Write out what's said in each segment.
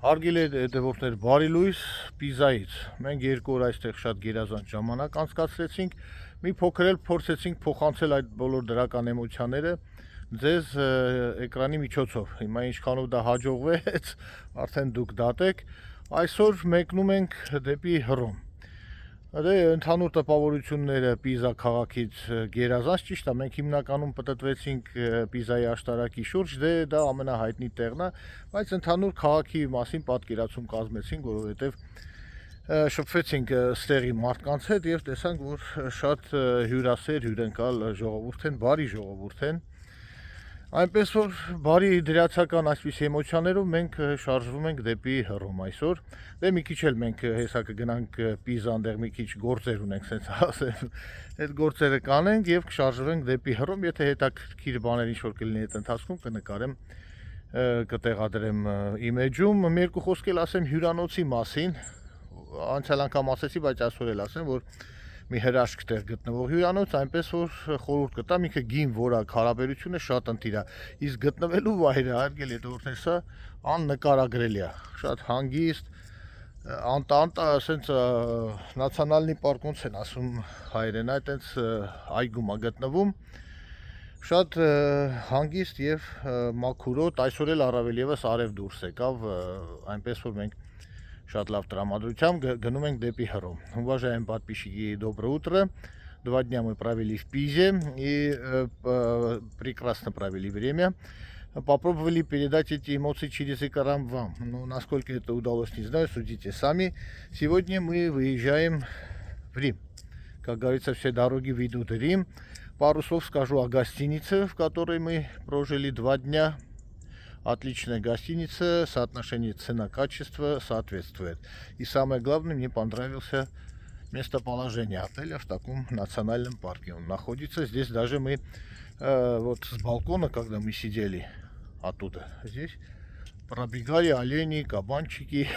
Հարգելի հետևորդներ, բարի լույս Պիզայից։ Մենք 2 օր այստեղ շատ գերազանց ժամանակ անցկացրեցինք, մի փոքր էլ փորձեցինք փոխանցել այդ բոլոր դրական էմոցիաները ձեզ էկրանի միջոցով։ Հիմա ինչքանով դա հաջողվեց, արդեն դուք դատեք։ Այսօր մեկնում ենք դեպի Հռոմ։ Դե ընդհանուր տպավորությունները Պիզա քաղաքից գերազանց, ճիշտ է, մենք հիմնականում պտտվեցինք Պիզայի աշտարակի շուրջ, դե դա ամենահայտնի տեղն է, բայց ընդհանուր քաղաքի մասին պատկերացում կազմեցինք, որովհետև շփվեցինք ստեղի մարդկանց հետ եւ տեսանք, որ շատ հյուրասեր, հյուրընկալ ժողովուրդ են, բարի ժողովուրդ են։ Այնպես որ բարի դրացական այսպիսի էմոցիաներով մենք շարժվում ենք դեպի Հռոմ այսօր։ Դե մի քիչ էլ մենք հեսա կգնանք Պիզա, այնտեղ մի քիչ գործեր ունենք, ասենց ասեմ։ Այդ գործերը կանենք եւ կշարժվենք դեպի Հռոմ, եթե հետաքրքիր բաներ ինչ-որ կլինի այդ ընթացքում կնկարեմ, կտեղադրեմ իմեջում։ Մի երկու խոսք էլ ասեմ հյուրանոցի մասին։ Անցյալ անգամ ասեցի, բայց այսօր էլ ասեմ, որ մի հրաշք տեղ գտնվող հյուրանոց, այնպես որ խորհուրդ կտամ, ինքը գին որակ հարաբերությունը շատ ընտիր է, իսկ գտնվելու վայրը, հարգելի հետևորդներ, սա աննկարագրելի է, շատ հանգիստ, անտանտա, ասենց նացիոնալնի պարկ ոնց են ասում հայերեն, այտենց այգում է գտնվում, շատ հանգիստ եւ մաքուրոտ, այսօր էլ առավել եւս արև դուրս եկավ, այնպես որ մենք շատ лав տրամադրությամբ гнем ենք դեպի Հռոմ. Уважаемые подписчики, доброе утро. 2 дня мы провели в Пизе и прекрасно провели время. Попробовали передать эти эмоции через экран вам. Но насколько это удалось, не знаю, судите сами. Сегодня мы выезжаем в Рим. Как говорится, все дороги ведут в Рим. Пару слов скажу о гостинице, в которой мы прожили 2 дня. Отличная гостиница, соотношение цена-качество соответствует. И самое главное, мне понравился местоположение отеля в таком национальном парке. Он находится здесь, даже мы вот с балкона, когда мы сидели оттуда, здесь пробегали олени, кабанчики.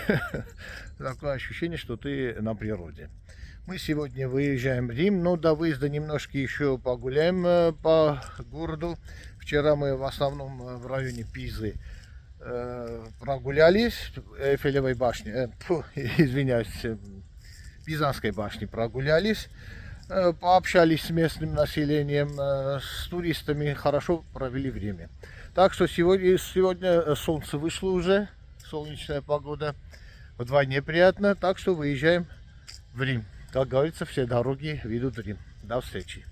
Такое ощущение, что ты на природе. Мы сегодня выезжаем в Рим, но до выезда немножко еще погуляем по городу. Вчера мы в основном в районе Пизы прогулялись, Эйфелевой башни, извиняюсь, Пизанской башни прогулялись, пообщались с местным населением, с туристами, хорошо провели время. Так что сегодня солнце вышло уже, солнечная погода, вдвойне приятно, так что выезжаем в Рим. Как говорится, все дороги ведут в Рим. До встречи.